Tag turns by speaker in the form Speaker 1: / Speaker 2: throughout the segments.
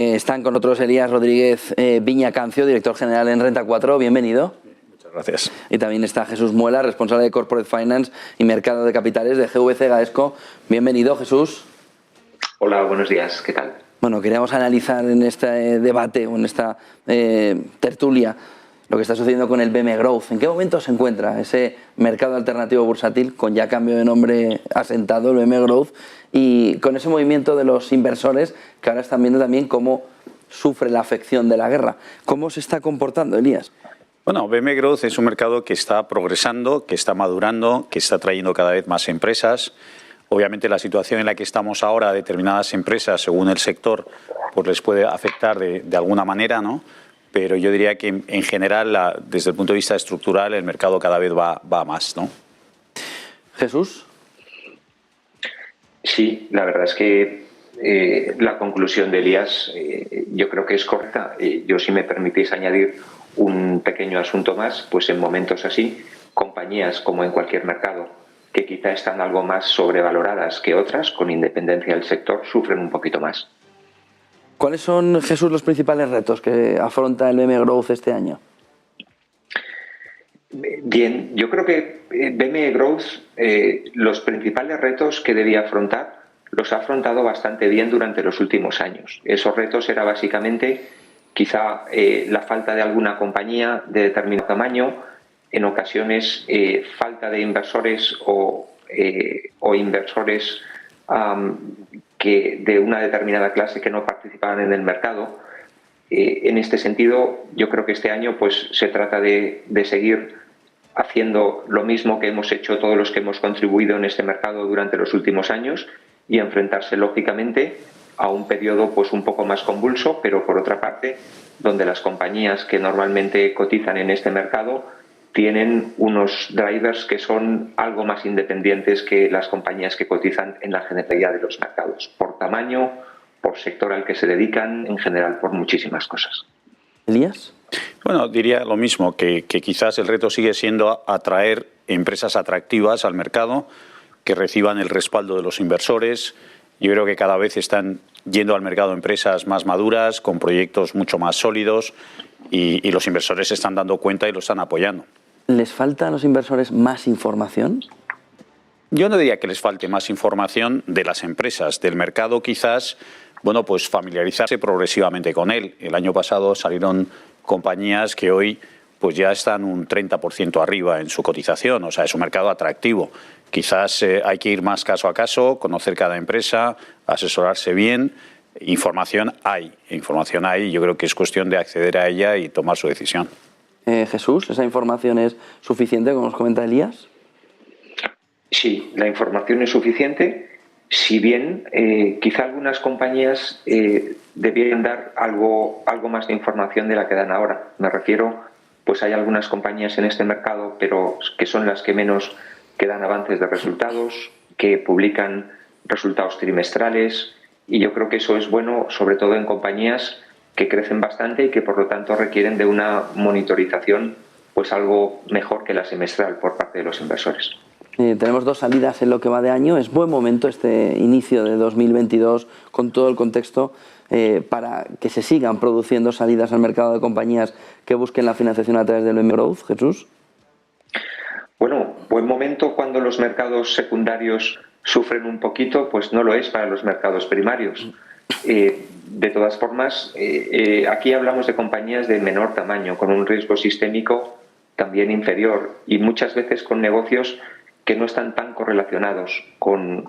Speaker 1: Están con nosotros Elías Rodríguez Viña Cancio, director general en Renta 4. Bienvenido.
Speaker 2: Muchas gracias.
Speaker 1: Y también está Jesús Muela, responsable de Corporate Finance y Mercado de Capitales de GVC Gaesco. Bienvenido, Jesús.
Speaker 3: Hola, buenos días. ¿Qué tal?
Speaker 1: Bueno, queríamos analizar en este debate o en esta tertulia lo que está sucediendo con el BM Growth. ¿En qué momento se encuentra ese mercado alternativo bursátil con ya cambio de nombre asentado, el BM Growth, y con ese movimiento de los inversores que ahora están viendo también cómo sufre la afección de la guerra? ¿Cómo se está comportando, Elías?
Speaker 2: Bueno, BM Growth es un mercado que está progresando, que está madurando, que está trayendo cada vez más empresas. Obviamente la situación en la que estamos ahora a determinadas empresas, según el sector, pues les puede afectar de alguna manera, ¿no? Pero yo diría que en general, desde el punto de vista estructural, el mercado cada vez va a más, ¿no?
Speaker 1: Jesús.
Speaker 3: Sí, la verdad es que la conclusión de Elías yo creo que es correcta. Yo, si me permitís añadir un pequeño asunto más, pues en momentos así, compañías como en cualquier mercado, que quizá están algo más sobrevaloradas que otras, con independencia del sector, sufren un poquito más.
Speaker 1: ¿Cuáles son, Jesús, los principales retos que afronta el BM Growth este año?
Speaker 3: Bien, yo creo que BM Growth, los principales retos que debía afrontar, los ha afrontado bastante bien durante los últimos años. Esos retos era básicamente quizá la falta de alguna compañía de determinado tamaño, en ocasiones falta de inversores o inversores que de una determinada clase que no participaban en el mercado. En este sentido, yo creo que este año pues se trata de seguir haciendo lo mismo que hemos hecho todos los que hemos contribuido en este mercado durante los últimos años y enfrentarse lógicamente a un periodo pues un poco más convulso, pero por otra parte, donde las compañías que normalmente cotizan en este mercado tienen unos drivers que son algo más independientes que las compañías que cotizan en la generalidad de los mercados, por tamaño, por sector al que se dedican, en general por muchísimas cosas.
Speaker 1: ¿Elías?
Speaker 2: Bueno, diría lo mismo, que quizás el reto sigue siendo atraer empresas atractivas al mercado, que reciban el respaldo de los inversores. Yo creo que cada vez están yendo al mercado empresas más maduras, con proyectos mucho más sólidos, y los inversores se están dando cuenta y lo están apoyando.
Speaker 1: ¿Les falta a los inversores más información?
Speaker 2: Yo no diría que les falte más información de las empresas, del mercado quizás, bueno, pues familiarizarse progresivamente con él. El año pasado salieron compañías que hoy pues ya están un 30% arriba en su cotización, o sea, es un mercado atractivo. Quizás hay que ir más caso a caso, conocer cada empresa, asesorarse bien. Información hay, yo creo que es cuestión de acceder a ella y tomar su decisión.
Speaker 1: Jesús, ¿esa información es suficiente, como nos comenta Elías?
Speaker 3: Sí, la información es suficiente, si bien quizá algunas compañías debieran dar algo más de información de la que dan ahora. Me refiero, pues hay algunas compañías en este mercado, pero que son las que menos que dan avances de resultados, que publican resultados trimestrales, y yo creo que eso es bueno, sobre todo en compañías que crecen bastante y que por lo tanto requieren de una monitorización pues algo mejor que la semestral por parte de los inversores.
Speaker 1: Tenemos dos salidas en lo que va de año. Es buen momento este inicio de 2022 con todo el contexto para que se sigan produciendo salidas al mercado de compañías que busquen la financiación a través del BM Growth, Jesús.
Speaker 3: Bueno, buen momento cuando los mercados secundarios sufren un poquito, pues no lo es para los mercados primarios. De todas formas, aquí hablamos de compañías de menor tamaño, con un riesgo sistémico también inferior y muchas veces con negocios que no están tan correlacionados con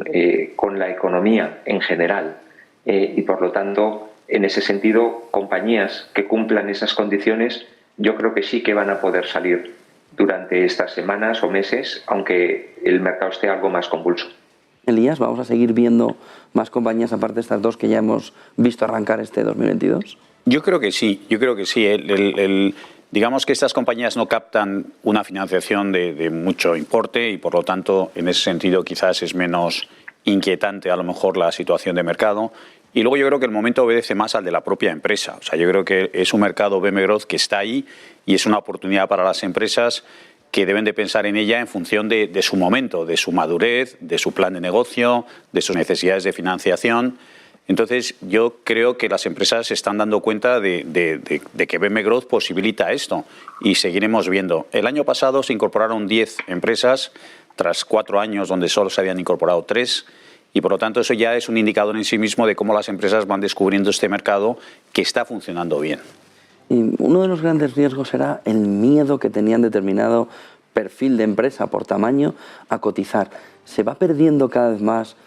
Speaker 3: la economía en general. Y por lo tanto, en ese sentido, compañías que cumplan esas condiciones, yo creo que sí que van a poder salir durante estas semanas o meses, aunque el mercado esté algo más convulso.
Speaker 1: Elías, ¿vamos a seguir viendo más compañías aparte de estas dos que ya hemos visto arrancar este 2022?
Speaker 2: Yo creo que sí, digamos que estas compañías no captan una financiación de mucho importe y por lo tanto en ese sentido quizás es menos inquietante a lo mejor la situación de mercado. Y luego yo creo que el momento obedece más al de la propia empresa. O sea, yo creo que es un mercado BM Growth que está ahí y es una oportunidad para las empresas que deben de pensar en ella en función de su momento, de su madurez, de su plan de negocio, de sus necesidades de financiación. Entonces, yo creo que las empresas se están dando cuenta de que BM Growth posibilita esto y seguiremos viendo. El año pasado se incorporaron 10 empresas tras 4 años donde solo se habían incorporado 3 y, por lo tanto, eso ya es un indicador en sí mismo de cómo las empresas van descubriendo este mercado que está funcionando bien.
Speaker 1: Y uno de los grandes riesgos era el miedo que tenían determinado perfil de empresa por tamaño a cotizar. ¿Se va perdiendo cada vez más?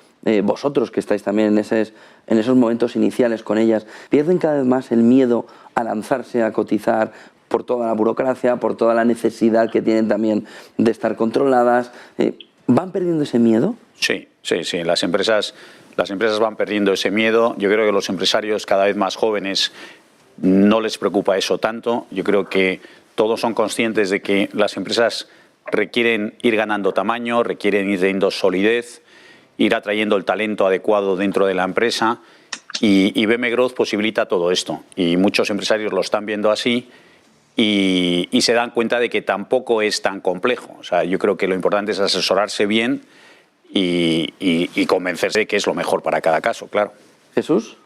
Speaker 1: Vosotros que estáis también en esos momentos iniciales con ellas, ¿pierden cada vez más el miedo a lanzarse a cotizar por toda la burocracia, por toda la necesidad que tienen también de estar controladas? ¿Van perdiendo ese miedo?
Speaker 2: Sí. Las empresas van perdiendo ese miedo. Yo creo que los empresarios cada vez más jóvenes no les preocupa eso tanto. Yo creo que todos son conscientes de que las empresas requieren ir ganando tamaño, requieren ir teniendo solidez, ir atrayendo el talento adecuado dentro de la empresa y BM Growth posibilita todo esto. Y muchos empresarios lo están viendo así y se dan cuenta de que tampoco es tan complejo. O sea, yo creo que lo importante es asesorarse bien y convencerse de que es lo mejor para cada caso, claro.
Speaker 1: Jesús,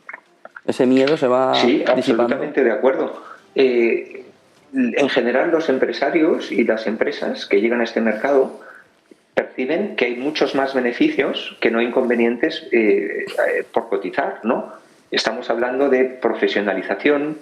Speaker 1: ¿ese miedo se va disipando?
Speaker 3: Absolutamente de acuerdo. En general, los empresarios y las empresas que llegan a este mercado perciben que hay muchos más beneficios que no inconvenientes por cotizar, ¿no? Estamos hablando de profesionalización,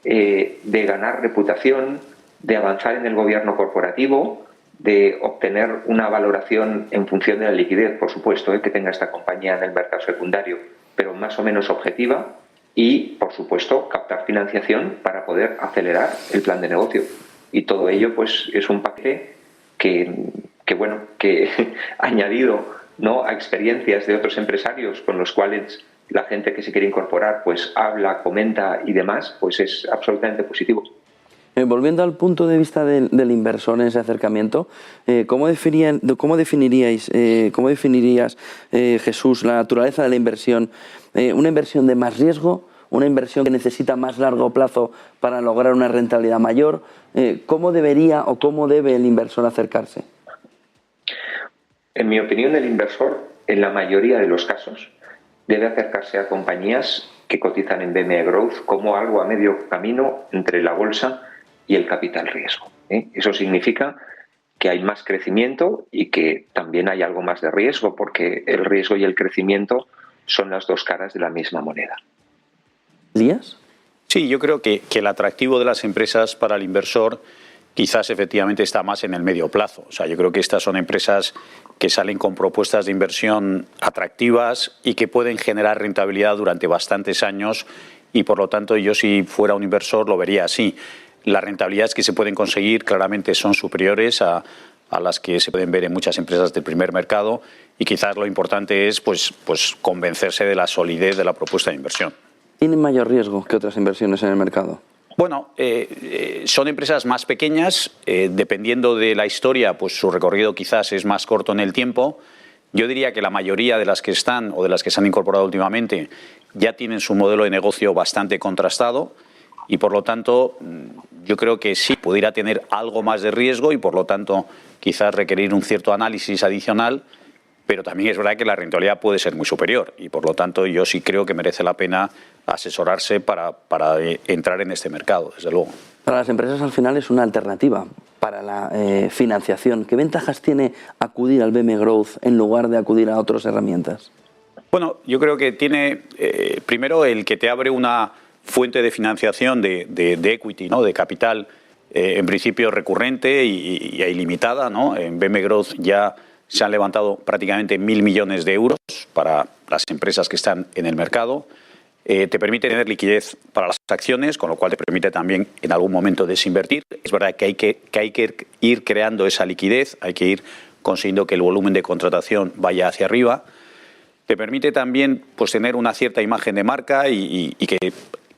Speaker 3: de ganar reputación, de avanzar en el gobierno corporativo, de obtener una valoración en función de la liquidez, por supuesto, que tenga esta compañía en el mercado secundario, pero más o menos objetiva, y, por supuesto, captar financiación para poder acelerar el plan de negocio. Y todo ello, pues, es un paquete que añadido, ¿no?, a experiencias de otros empresarios con los cuales la gente que se quiere incorporar pues habla, comenta y demás, pues es absolutamente positivo.
Speaker 1: Volviendo al punto de vista del inversor en ese acercamiento, ¿cómo definirías, Jesús, la naturaleza de la inversión? ¿Una inversión de más riesgo? ¿Una inversión que necesita más largo plazo para lograr una rentabilidad mayor? ¿Cómo debería o cómo debe el inversor acercarse?
Speaker 3: En mi opinión, el inversor, en la mayoría de los casos, debe acercarse a compañías que cotizan en BME Growth como algo a medio camino entre la bolsa y el capital riesgo. Eso significa que hay más crecimiento y que también hay algo más de riesgo, porque el riesgo y el crecimiento son las dos caras de la misma moneda.
Speaker 1: ¿Elías?
Speaker 2: Sí, yo creo que el atractivo de las empresas para el inversor quizás efectivamente está más en el medio plazo. O sea, yo creo que estas son empresas que salen con propuestas de inversión atractivas y que pueden generar rentabilidad durante bastantes años y, por lo tanto, yo si fuera un inversor lo vería así. Las rentabilidades que se pueden conseguir claramente son superiores a las que se pueden ver en muchas empresas del primer mercado y quizás lo importante es pues convencerse de la solidez de la propuesta de inversión.
Speaker 1: ¿Tienen mayor riesgo que otras inversiones en el mercado?
Speaker 2: Bueno, son empresas más pequeñas, dependiendo de la historia, pues su recorrido quizás es más corto en el tiempo. Yo diría que la mayoría de las que están o de las que se han incorporado últimamente ya tienen su modelo de negocio bastante contrastado y, por lo tanto, yo creo que sí pudiera tener algo más de riesgo y, por lo tanto, quizás requerir un cierto análisis adicional, pero también es verdad que la rentabilidad puede ser muy superior y, por lo tanto, yo sí creo que merece la pena asesorarse para entrar en este mercado, desde luego.
Speaker 1: Para las empresas, al final, es una alternativa para la financiación. ¿Qué ventajas tiene acudir al BME Growth en lugar de acudir a otras herramientas?
Speaker 2: Bueno, yo creo que tiene, primero, el que te abre una fuente de financiación de equity, ¿no?, de capital, en principio recurrente y ilimitada, ¿no? En BME Growth ya se han levantado prácticamente 1.000 millones de euros para las empresas que están en el mercado. Te permite tener liquidez para las acciones, con lo cual te permite también en algún momento desinvertir. Es verdad que hay que ir creando esa liquidez, hay que ir consiguiendo que el volumen de contratación vaya hacia arriba. Te permite también pues tener una cierta imagen de marca y que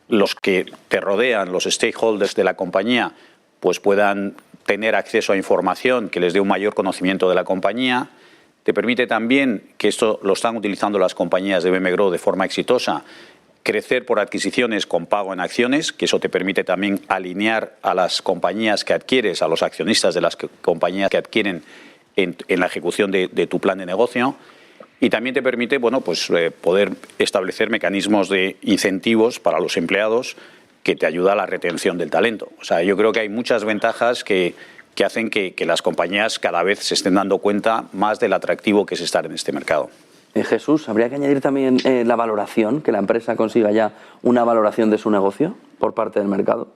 Speaker 2: los que te rodean, los stakeholders de la compañía, pues puedan tener acceso a información que les dé un mayor conocimiento de la compañía. Te permite también, que esto lo están utilizando las compañías de BME Growth de forma exitosa, crecer por adquisiciones con pago en acciones, que eso te permite también alinear a las compañías que adquieres, a los accionistas de las compañías que adquieren en la ejecución de tu plan de negocio. y también te permite, bueno, pues poder establecer mecanismos de incentivos para los empleados que te ayuda a la retención del talento. O sea, yo creo que hay muchas ventajas que hacen que las compañías cada vez se estén dando cuenta más del atractivo que es estar en este mercado.
Speaker 1: Jesús, ¿habría que añadir también la valoración, que la empresa consiga ya una valoración de su negocio por parte del mercado?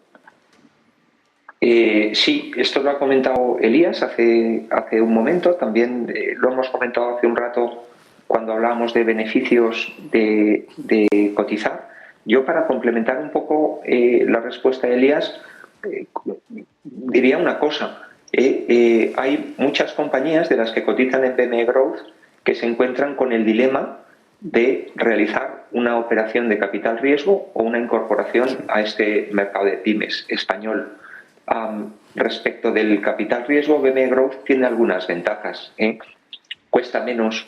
Speaker 3: Sí, esto lo ha comentado Elías hace un momento, también lo hemos comentado hace un rato cuando hablábamos de beneficios de cotizar. Yo, para complementar un poco la respuesta de Elías, diría una cosa. Hay muchas compañías de las que cotizan en BME Growth que se encuentran con el dilema de realizar una operación de capital riesgo o una incorporación a este mercado de pymes español. Respecto del capital riesgo, BME Growth tiene algunas ventajas. Cuesta menos,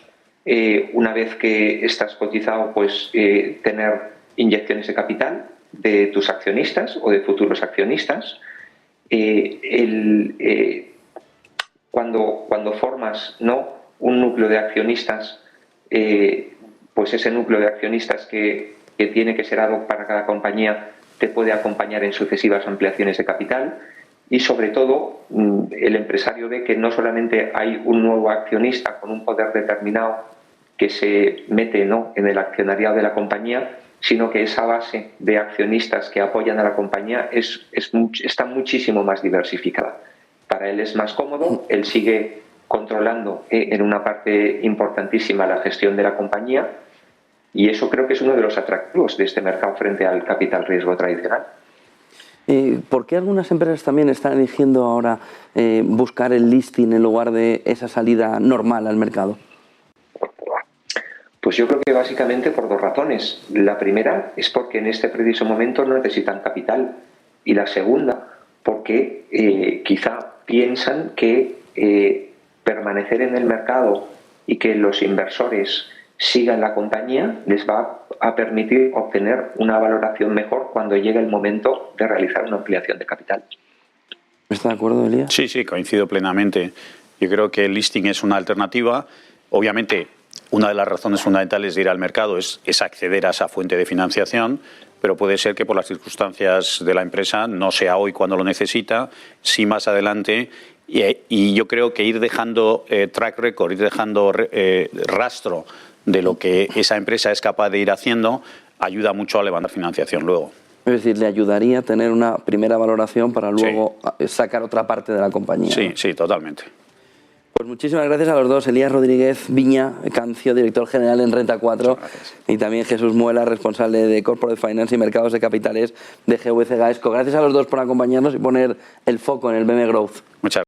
Speaker 3: una vez que estás cotizado, pues tener inyecciones de capital de tus accionistas o de futuros accionistas. Cuando formas un núcleo de accionistas, pues ese núcleo de accionistas que tiene que ser ad hoc para cada compañía te puede acompañar en sucesivas ampliaciones de capital, y sobre todo el empresario ve que no solamente hay un nuevo accionista con un poder determinado que se mete en el accionariado de la compañía, sino que esa base de accionistas que apoyan a la compañía está muchísimo más diversificada. Para él es más cómodo, él sigue controlando en una parte importantísima la gestión de la compañía, y eso creo que es uno de los atractivos de este mercado frente al capital riesgo tradicional.
Speaker 1: ¿Por qué algunas empresas también están eligiendo ahora buscar el listing en lugar de esa salida normal al mercado?
Speaker 3: Pues yo creo que básicamente por dos razones. La primera es porque en este preciso momento no necesitan capital, y la segunda porque quizá piensan que permanecer en el mercado y que los inversores sigan la compañía les va a permitir obtener una valoración mejor cuando llegue el momento de realizar una ampliación de capital.
Speaker 1: ¿Está de acuerdo, Elías?
Speaker 2: Sí, coincido plenamente. Yo creo que el listing es una alternativa. Obviamente, una de las razones fundamentales de ir al mercado es acceder a esa fuente de financiación, pero puede ser que por las circunstancias de la empresa no sea hoy cuando lo necesita, sí más adelante. Y yo creo que ir dejando track record, ir dejando rastro de lo que esa empresa es capaz de ir haciendo, ayuda mucho a levantar financiación luego.
Speaker 1: Es decir, le ayudaría a tener una primera valoración para luego sacar otra parte de la compañía.
Speaker 2: Sí, totalmente.
Speaker 1: Pues muchísimas gracias a los dos, Elías Rodríguez Viña, Cancio, director general en Renta 4, y también Jesús Muela, responsable de Corporate Finance y Mercados de Capitales de GVC Gaesco. Gracias a los dos por acompañarnos y poner el foco en el BME Growth.
Speaker 2: Muchas gracias.